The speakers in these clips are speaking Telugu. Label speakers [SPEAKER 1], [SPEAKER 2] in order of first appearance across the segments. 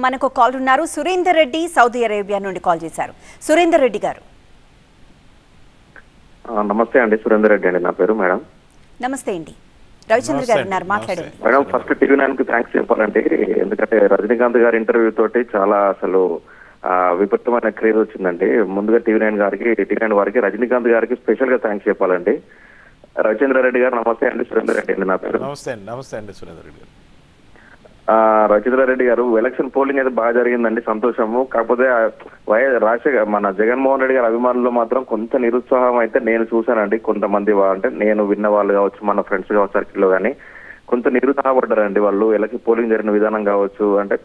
[SPEAKER 1] మనకు కాల్ ఉన్నారు. సురేందర్ రెడ్డి సౌదీ అరేబియా నుండి కాల్ చేశారు. సురేందర్ రెడ్డి గారు.
[SPEAKER 2] నమస్తే అండి. సురేందర్ రెడ్డి అండి నా పేరు. మేడం
[SPEAKER 1] నమస్తే అండి. రవిచంద్ర గారు ఉన్నారు, మాట్లాడండి.
[SPEAKER 2] మేడం, ఫస్ట్ TV9 కి థ్యాంక్స్ చెప్పాలండి. ఎందుకంటే రజనీకాంత్ గారి ఇంటర్వ్యూ తోటి చాలా అసలు విపరీతమైన క్రేజ్ వచ్చిందండి. ముందుగా TV9 వారికి రజనీకాంత్ గారికి స్పెషల్ గా థ్యాంక్స్ చెప్పాలండి. రవిచంద్ర రెడ్డి గారు నమస్తే అండి. సురేందర్ రెడ్డి అండి నా పేరు.
[SPEAKER 3] నమస్తే అండి సురేందర్ రెడ్డి గారు.
[SPEAKER 2] రవిచంద్ర రెడ్డి గారు, ఎలక్షన్ పోలింగ్ అయితే బాగా జరిగిందండి, సంతోషము. కాకపోతే మన జగన్మోహన్ రెడ్డి గారి అభిమానులు మాత్రం కొంత నిరుత్సాహం అయితే నేను చూశానండి. కొంతమంది అంటే నేను విన్న వాళ్ళు కావచ్చు, మన ఫ్రెండ్స్ కావచ్చు సర్కిల్లో కానీ కొంత నిరుత్సాహపడ్డారండి వాళ్ళు. ఎలక్షన్ పోలింగ్ జరిగిన విధానం కావచ్చు, అంటే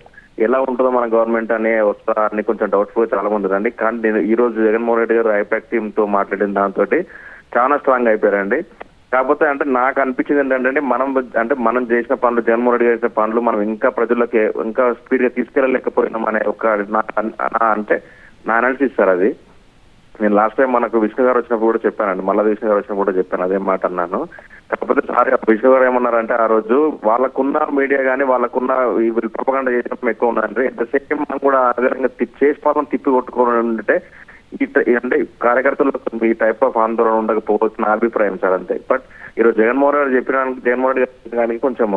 [SPEAKER 2] ఎలా ఉంటుందో మన గవర్నమెంట్ అనే వస్తా అని కొంచెం డౌట్ఫుల్ చాలా మంది ఉందండి. కానీ నేను ఈ రోజు జగన్మోహన్ రెడ్డి గారు ఐపాక్ టీమ్ తో మాట్లాడిన దాంతో చాలా స్ట్రాంగ్ అయిపోయారండి. కాకపోతే అంటే నాకు అనిపించింది ఏంటంటే మనం చేసిన పనులు, జగన్మోహన్ రెడ్డి చేసిన పనులు మనం ఇంకా ప్రజల్లోకి ఇంకా స్పీడ్ గా తీసుకెళ్ళలేకపోయినాం అనే ఒక అంటే నా అనాలిసిస్ సార్ అది. నేను లాస్ట్ టైం మనకు విష్ణు గారు వచ్చినప్పుడు కూడా చెప్పానండి, మళ్ళీ విష్ణు గారు వచ్చినప్పుడు కూడా చెప్పాను అదే మాట అన్నాను. కాకపోతే సార్ విష్ణు గారు ఏమన్నారంటే, ఆ రోజు వాళ్ళకున్న మీడియా కానీ వాళ్ళకున్న వీళ్ళు ప్రొపగండా చేసినప్పుడు ఎక్కువ ఉన్నారంటే ఎంత సేమ్ మనం కూడా ఆధారంగా చేసి మాత్రం తిప్పి కొట్టుకోవడం ఉంటే అంటే కార్యకర్తలు ఈ టైప్ ఆఫ్ ఆందోళన ఉండకపోవచ్చు నా అభిప్రాయం సార్, అంతే. బట్ ఈరోజు జగన్మోహన్ రెడ్డి జగన్మోహన్ రెడ్డి గారికి కొంచెం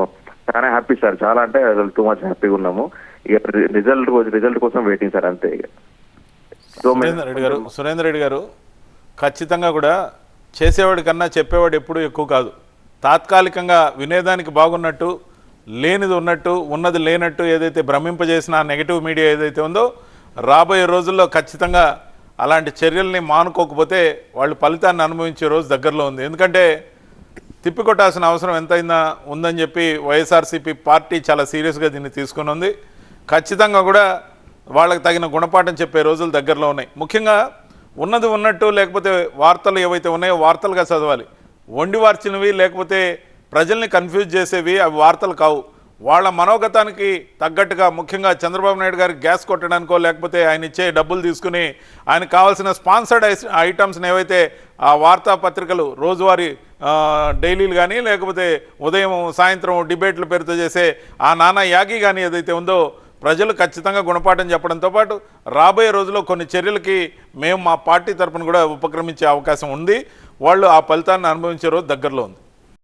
[SPEAKER 2] చాలా హ్యాపీ సార్, చాలా అంటే టూ మచ్ హ్యాపీగా ఉన్నాము. ఇక రిజల్ట్ కోసం వెయిటింగ్ సార్, అంతే. ఇక
[SPEAKER 3] సురేందర్ రెడ్డి గారు ఖచ్చితంగా కూడా చేసేవాడి కన్నా చెప్పేవాడు ఎప్పుడు ఎక్కువ కాదు. తాత్కాలికంగా వినేదానికి బాగున్నట్టు, లేనిది ఉన్నట్టు, ఉన్నది లేనట్టు ఏదైతే భ్రమింపజేసిన నెగిటివ్ మీడియా ఏదైతే ఉందో, రాబోయే రోజుల్లో ఖచ్చితంగా అలాంటి చర్యల్ని మానుకోకపోతే వాళ్ళు ఫలితాన్ని అనుభవించే రోజు దగ్గరలో ఉంది. ఎందుకంటే తిప్పికొట్టాల్సిన అవసరం ఎంతైనా ఉందని చెప్పి వైఎస్ఆర్సీపీ పార్టీ చాలా సీరియస్గా దీన్ని తీసుకుని ఉంది. ఖచ్చితంగా కూడా వాళ్ళకి తగిన గుణపాఠం చెప్పే రోజులు దగ్గరలో ఉన్నాయి. ముఖ్యంగా ఉన్నది ఉన్నట్టు, లేకపోతే వార్తలు ఏవైతే ఉన్నాయో వార్తలుగా చదవాలి. వండి వార్చినవి లేకపోతే ప్రజల్ని కన్ఫ్యూజ్ చేసేవి అవి వార్తలు కావు. వాళ్ళ మనోగతానికి తగ్గట్టుగా, ముఖ్యంగా చంద్రబాబు నాయుడు గారికి గ్యాస్ కొట్టడానికో లేకపోతే ఆయన ఇచ్చే డబ్బులు తీసుకుని ఆయనకు కావాల్సిన స్పాన్సర్డ్ ఐటమ్స్ని ఏవైతే ఆ వార్తాపత్రికలు రోజువారీ డైలీలు కానీ లేకపోతే ఉదయం సాయంత్రం డిబేట్ల పేరుతో చేసే ఆ నానా యాగి కానీ ఏదైతే ఉందో, ప్రజలు ఖచ్చితంగా గుణపాఠం చెప్పడంతో పాటు రాబోయే రోజుల్లో కొన్ని చర్యలకి మేము మా పార్టీ తరఫున కూడా ఉపక్రమించే అవకాశం ఉంది. వాళ్ళు ఆ ఫలితాన్ని అనుభవించే రోజు దగ్గరలో ఉంది.